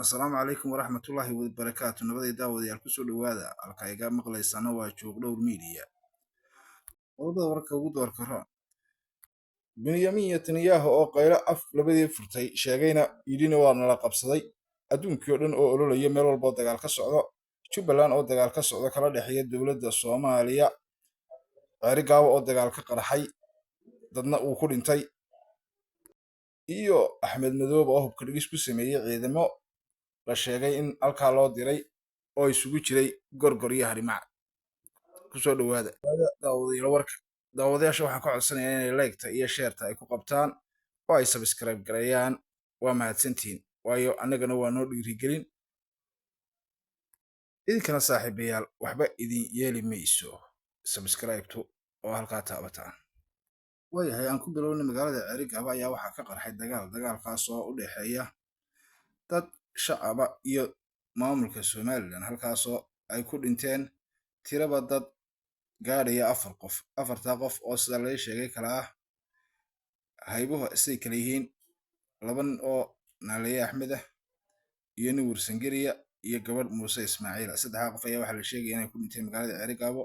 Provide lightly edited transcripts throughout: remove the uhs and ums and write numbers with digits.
Asalaamu calaykum waraxmatullaahi wabarakaatu. Nabadii daawadayaal kusoo dhowaada halka iga maqlaysana waa Joogdhowr Media. Qodobada warka ugu doorka roon. Benyamin Netanyahu oo qaylo af labadii furtay sheegayna yidhina waa nala qabsaday. Adduunkii oo dhan oo ololaya meel walba oo dagaal ka socdo. Jubbaland oo dagaal ka socdo kala dhexeeya dowladda Soomaaliya. Ceerigaabo oo dagaal ka qarxay dadna uu ku dhintay. Iyo Axmed Madoobe oo hubka dhigis ku sameeyay ciidamo la sheegay in halkaa loo diray oo isugu jiray gorgor iyo harimac. Kusoo dhowaada daawadayaal warka. Daawadayaasha waxaan ka codsanayaa inay like-ta iyo share-ta ay ku qabtaan oo ay subscribe gareeyaan. Waa mahadsantihiin waayo annagana waa noo dhiirigelin. idinkana saaxiibayaal waxba idin yeeli mayso subscribe-tu oo halkaa taabataan. waayahay aan ku bilownay magaalada Ceerigaabo ayaa waxaa ka qarxay dagaalkaas oo u dhexeeya dad shacaba iyo maamulka Somaliland halkaasoo ay ku dhinteen tiraba dad gaadhaya 4 qof. 4 qof oo sida la sheegay kala ah haybuhu isay kala yihiin 2 oo Naaleeye Axmed ah iyo nin Warsangeliya iyo gabadh Muuse Ismaaciil. 3 qof ayaa waxaa la sheegay inay ku dhinteen magaalada Ceerigaabo.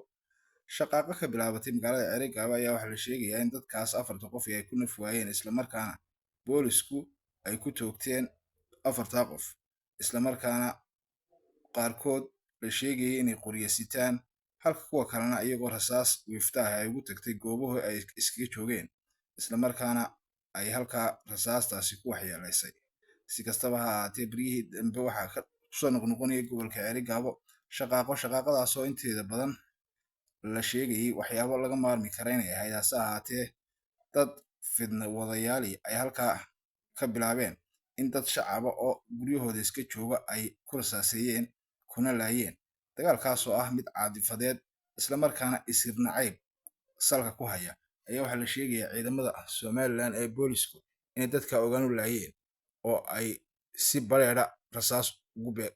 Shaqaaqa ka bilaabatay magaalada Ceerigaabo ayaa waxaa la sheegayaa in dadkaas 4 qof ay ku naf waayeen isla markaana boolisku ay ku toogteen 4 qof isla markaana qaarkood la sheegayay inay qoriyasitaan halka kuwa kalena iyagoo rasaas wiiftaah ay ugu tagtay goobaha ay iskaga joogeen isla markaana ay halkaa rasaastaasi ku waxyeelaysay. Si kastaba ha ahaatee berihii dambe waxaa ka soo noqnoqonaya gobolka Ceerigaabo shaqaaqadaas oo inteeda badan la sheegayay waxyaabo laga maarmi kara inay ahayd hase ahaatee dad fidna wadayaali ay halkaa ka bilaabeen in dad shacaba oo guryahooda iska jooga ay ku rasaaseeyeen kuna laayeen. Dagaalkaas oo ah mid caadifadeed isla markaana isir nacayb salka ku haya ayaa waxaa la sheegayaa ciidamada Somaliland ee boolisku inay dadka ogaan u laayeen oo ay si bareera rasaas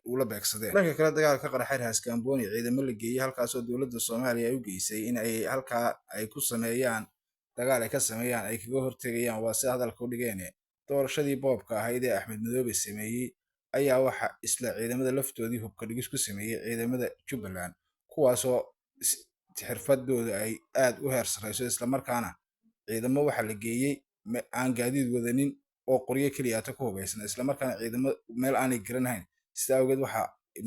ula beegsadeen. Dhanka kale dagaal ka qarxay Raaskambooni ciidamo la geeyay halkaasoo dowladda Soomaaliya ay u geysay in ay halkaa ay ku sameeyaan dagaal ay ka sameeyaan ay kaga hortegayaan waa si hadalka u dhigeen. Doorashadii boobka ahayd ee Axmed Madoobe sameeyay ayaa waxa isla ciidamada laftoodii hubka dhigis ku sameeyay ciidamada Jubbaland kuwaasoo xirfadooda ay aad u heer sareyso isla markaana ciidamo waxa la geeyay aan gaadiid wadanin oo qoryo kaliya ku hubaysan isla markaana ciidamo meel aanay garanayn. Sidaa awgeed waxa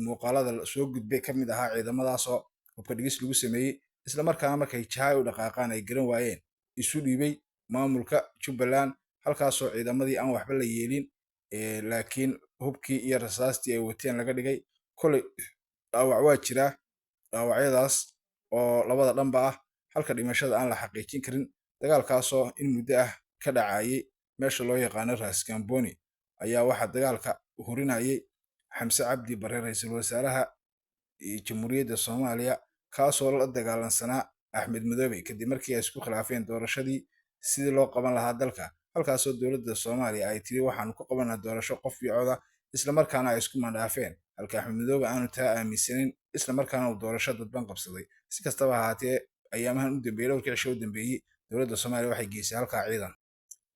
muuqaalada soo gudbay ka mid ahaa ciidamadaasoo hubka dhigis lagu sameeyay isla markaana markay jahay u dhaqaaqaan ay garan waayeen isu dhiibay maamulka Jubbaland halkaasoo ciidamadii aan waxba la yeelin laakiin hubkii iyo rasaastii ay wateen laga dhigay. Kolay dhaawac waa jira dhaawacyadaas oo labada dhanba ah halka dhimashada aan la xaqiijin karin. Dagaalkaasoo in muddo ah ka dhacayay meesha loo yaqaano Raaskambooni ayaa waxaa dagaalka hurinayay Xamse Cabdi Barre ra'iisul wasaaraha Jamhuuriyadda Soomaaliya kaasoo la dagaalansanaa Axmed Madoobe kadib markii ay isku khilaafeen doorashadii sidii loo qaban lahaa dalka halkaasoo dowladda Soomaaliya ay tiri waxaanu ku qabanaa doorasho qof iyo cod ah isla markaana ay isku mandhaafeen halka Axmed Madoobe aanu taa aaminsanin isla markaana uu doorasho dadban qabsaday. Si kastaba ha ahaatee ayaamahan u dambeeyay dhowrkii cisho u dambeeyay dowladda Soomaaliya waxay geysay halkaa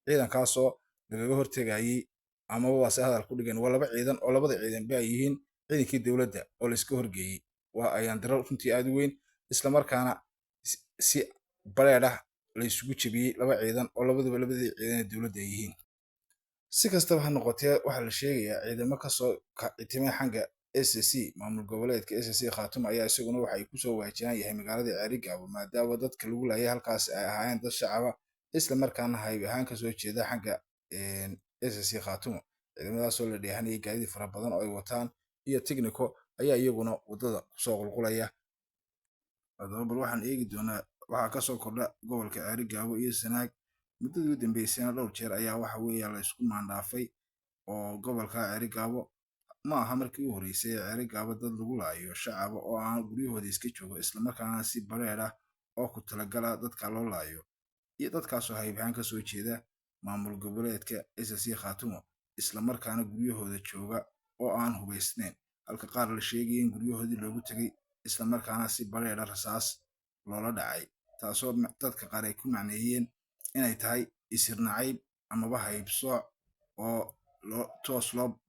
ciidankaasoo lagaga hortegayay ama waa si hadal ku dhigan waa 2 ciidan oo labada ciidanba ay yihiin ciidankii dowladda oo la iska horgeeyay. Waa ayaan daro runtii aad u weyn isla markaana si bareer ah la isugu jabiyay 2 ciidan oo labadii ciidan ee dowladda ay yihiin. Si kastaba ha noqotee waxaa la sheegayaa ciidamo ka soo itimay xagga SSC maamul goboleedka SSC Khaatum ayaa isaguna waxay ku soo waajahayaan yahay magaalada Ceerigaabo maadaama dadka lagu laayay halkaas ay ahaayeen dad shacaba isla markaana hayb ahaan ka soo jeeda xagga SSC Khaatum. ciidamadaasoo la dheehanayay gaadiid fara badan oo ay wataan iyo technico ayaa iyaguna wadada kusoo qulqulaya. Haddaba bal waxaan eegi doonaa waxa ka soo kordha gobolka Ceerigaabo iyo Sanaag muddadii u dambeysayna dhowr jeer ayaa waxa weeye la isku maandhaafay oo gobolka Ceerigaabo ma aha markii u horeysay Ceerigaabo dad lagu laayo shacaba oo aan guryahooda iska joogo isla markaana si bareer ah oo ku talagala dadka loo laayo iyo dadkaasoo hayb ahaan ka soo jeeda maamul goboleedka SSC Khaatum isla markaana guryahooda jooga oo aan hubaysnayn halka qaar la sheegay in guryahoodii loogu tagay isla markaana si bareera rasaas loola dhacay taasoo dadka qaar ay ku macneeyeen inay tahay isir nacayb amaba hayb sooc oo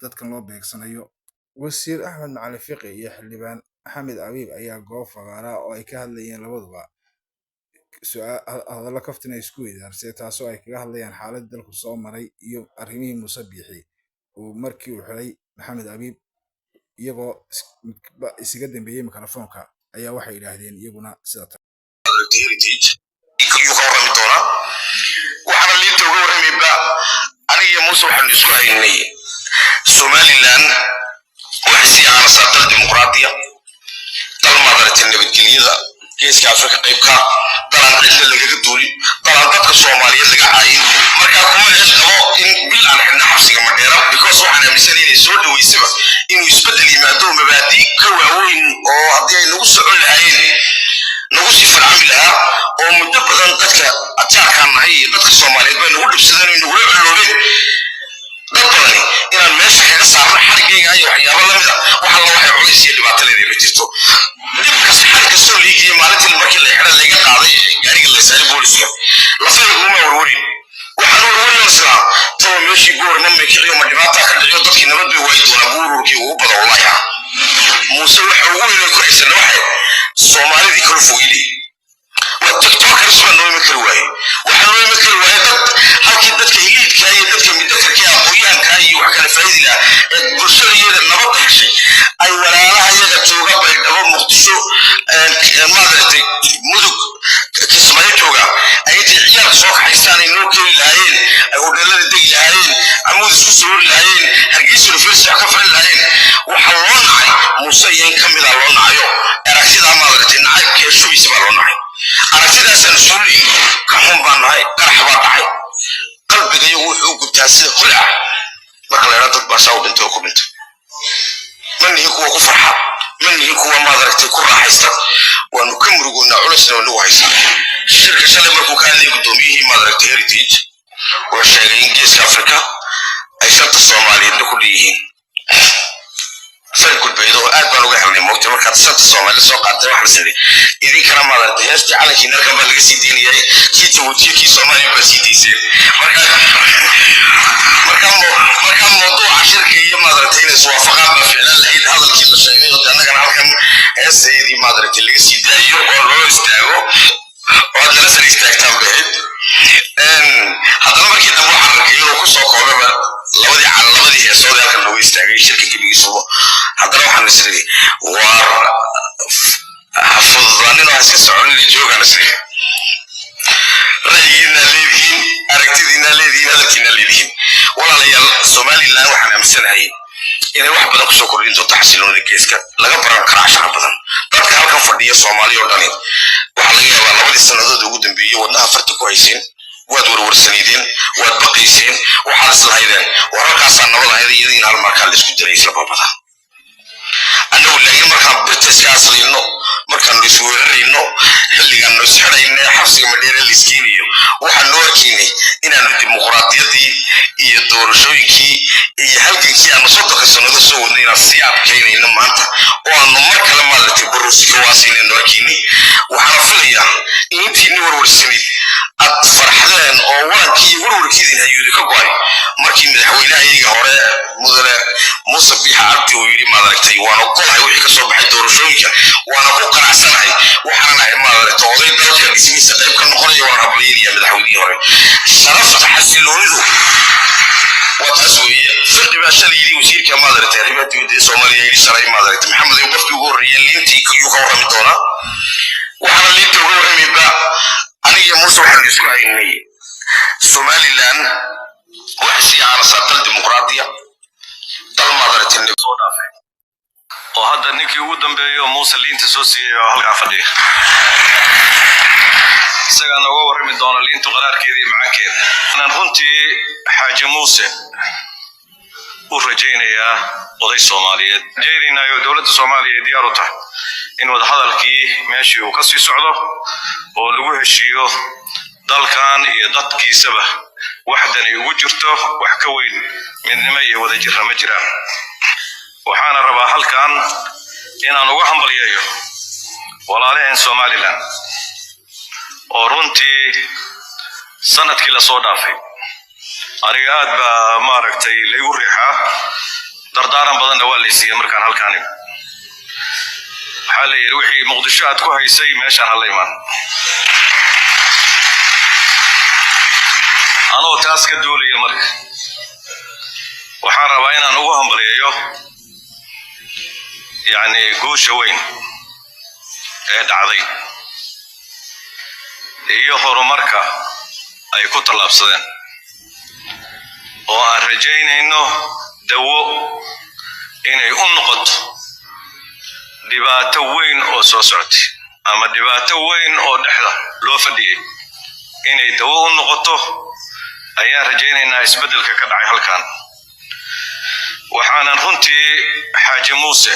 dadkan loo beegsanayo wasiir axmed macalin fiqi iyo xildhibaan maxamed abiib ayaa goob fagaara oo ay ka hadlayeen labaduba hadallo kaftan ay isku weydaarsay taasoo ay kaga hadlayaan xaaladii dalku soo maray iyo arrimihii muuse biixi uu markii uu xiray maxamed abiib iyagoo isaga dambeeyey mikrofoonka ayaa waxay yidhaahdeen iyaguna sida waxaana liinta uga warramayba aniga muuse waxaan isku haynay somaliland waxay sii aanasaa dal dimuqraadiya dal maadaragtay nabadgelyada geeska afrika qaybka dalaan cidla lagaga duulin dalaan dadka soomaaliyeed laga caayin markaa kuma ees qabo in bil aan xidhna xabsiga madheera because waxaan aaminsan inay soo dhaweysaba inuu isbeddel yimaado mabaadii ka waaweyn oo haddii ay nagu socon lahaayeen nagu sii farcami lahaa oo muddo badan dadka ajaarkaan nahay iyo dadka soomaaliyeed bay nagu dhibsadeen oo nagula culloobeen dad badani inaan meesha kaga saarno xarigayga iyo waxyaabo lamid a wax alla waxay culays iyo dhibaato leedahay ma jirto dhibkas xarig kastoo liigiyo maalintii markii la xidha layga qaaday gaariga la saaray booliska lafayguma warwarin waxaan warwarinaysaa tawa meeshii goorma mekiciyo ma dhibaataa ka dhiciyo dadkii nabad bay waayi doonaa buururkii ugu badan wallaahi muuse waxa ugu weynay ku haysana waxay soomaalidii kala fogeynay waa tiktokers baa noo iman kari waaye waxaa noo iman kari waaye dad halkii dadka hiliidka iyo dadka midakarka aqooyahanka iyo wax kala faa'idi laha ee bulshadayeeda nabad heshay ay walaalaha iyaga jooga baydhabo muqdisho maadaragtay mudug kismaayo jooga ay intay ciyaalka soo kaxaystaan ay noo keeni lahaayeen ay hodheelada degi lahaayeen camuud isku soori lahaayeen hargeysa university wax ka farin lahaayeen waxaa loo nacay muuse iyo in ka mida loo nacayo aragtidaa maadaragtay nacaybkee shubaysa baa loo nacay aragtidaasaan suuli ka xun baan nahay qarax baa dhacay qalbigayo wuxuu gubtaa sida holac marka la yidhaa dad baa saa u dhintay oo ku dhintay ma nihin kuwa ku farxa ma nihin kuwa maadaragtay ku raaxaysta waanu ka murugoonnaa culaysna waa nagu haysaa shirka shalay markuu ka hadlayay guddoomiyihii maadaragtay heritage oo sheegay in geeska afrika ay shanta soomaaliyeedna ku leeyihiin فرق البيض وقاعد بقى لوجه يعني موت مركز ست الصومال لسه قاعد واحد سنة إذا كان ما ذا تهست على كنا كم بلغ سيدين يا كي توجيه كي صومالي بس يديسير مركز موضوع عشر كي ما ذا تين سوا فقط فعلا لقيت هذا الكلام الشيء وأنا كان عارفهم هسه دي ما ذا تلقى سيدين يو استاجو وهذا لسه يستاجتهم بعيد هذا ما كده واحد كيلو كسر قربة labadii caan labadii heesood halkan lagu istaagay shirka gebigiisuba haddana waxaan isleeyahay war xafudaanin oo iska soconin joogaan isleeyahay ra'yigiina leedihiin aragtidiina leedihiin hadalkiina leedihiin walaalayaal somaliland waxaan aaminsanahay inay wax badan kusoo kordhin doonto xasiloonida geeska laga baran karo casharo badan dadka halkan fadhiya soomaali oo dhani waxaa laga yaabaa labadii sannadood ugu dambeeyey wadnaha farta ku hayseen waad warwarsanideen waad baqayseen waxaad islahaydeen wararkaasaa nabad ahayd iyadiina hal markaa la isku diray isla babada annagu laakiin markaan birtiska aslayno markaanu isweerarayno xilligaanu isxidhayna xabsiga madheere liskiiniyo waxaan noo arkaynay inaanu dimuqraadiyadii iyo doorashooyinkii iyo halgankii aanu soddonka sannado soo wadnay inaan sii adkaynayno maanta oo aanu mar kale maadaragtay baruusika waasaynaynu arkaynay waxaan filayaa in intiinni warwarsanid ad farxdeen oo warankii iyo warwarkiidin hayuudi ka go'ay markii madaxweynaha iyaga hore mudane muuse biixa cabdi uu yidhi maadaragtay waan ogolahay wixii ka soo baxay doorashooyinka waana ku qanacsanahay waxaana nahay maadaragtay oday dalka dhismihiisa qayb ka noqonaya waan hablaynaya madaxweynihii hore sharafta xasiloonidu waa taas weeye fiqi baa shalay yidhi wasiirka maadaragtay arrimaha dibadda ee soomaaliya yidhi shalay maadaragtay maxamed iyo qofkii ugu horreeyay liintii yuu ka warrami doonaa waxaana liinta uga warramayba aniga muuse waxaan isku haynay somaliland waxay sii aanasaa dal dimuqraadiya dal maadaragtay soo dhaafay oo hadda ninkii ugu dambeeyo muuse liinta soo siiyay oo halkaa fadhiya isagaa nooga warrami doona liintu qaraarkeeda iyo macaankeeda inaan runtii xaaji muuse u rajaynayaa oday soomaaliyeed rajaynaynaayo dowladda soomaaliya diyaar u tahay in wadahadalkii meeshii uu ka sii socdo oo lagu heshiiyo dalkan iyo dadkiisaba waxdan ay ugu jirto wax ka weyn midnimo iyo wadajirna ma jiraan waxaana rabaa halkan inaan uga hambalyeeyo walaalaheen somaliland oo runtii sanadkii la soo dhaafay aniga aad baa maaragtay laygu riixaa dardaaran badanna waa la siiyay markaan halkaan waxaa la yidhi wixii muqdisho aad ku haysay meeshaan hala imaan anoo taas ka duulaya marka waxaan rabaa inaan ugu hambaliyeeyo yacni guusha weyn ee dhacday iyo horumarka ay ku tallaabsadeen oo aan rajaynayno dawo inay u noqoto dhibaato weyn oo soo socotay ama dhibaato weyn oo dhexda loo fadhiyay inay dawo u noqoto ayaan rajaynaynaa isbeddelka ka dhacay halkan waxaanan runtii xaaji muuse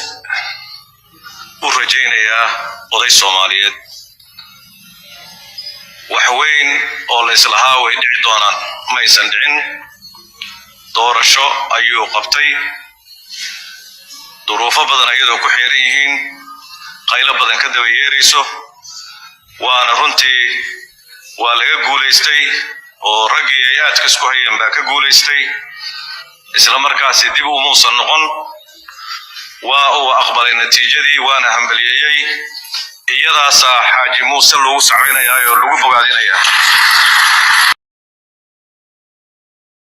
u rajaynayaa oday Soomaaliyeed wax weyn oo la islahaa way dhici doonaan ma aysan dhicin doorasho ayuu qabtay duruufo badan ayadoo ku xeeran yihiin qaylo badan ka daba yeerayso waana runtii waa laga guulaystay oo raggii ay aadka isku hayeen baa ka guulaystay isla markaasi dib u muusan noqon waa uu aqbalay natiijadii waana hambaliyay iyadaas xaaji muuse lagu sacbinayaa oo lagu bogaadinayaa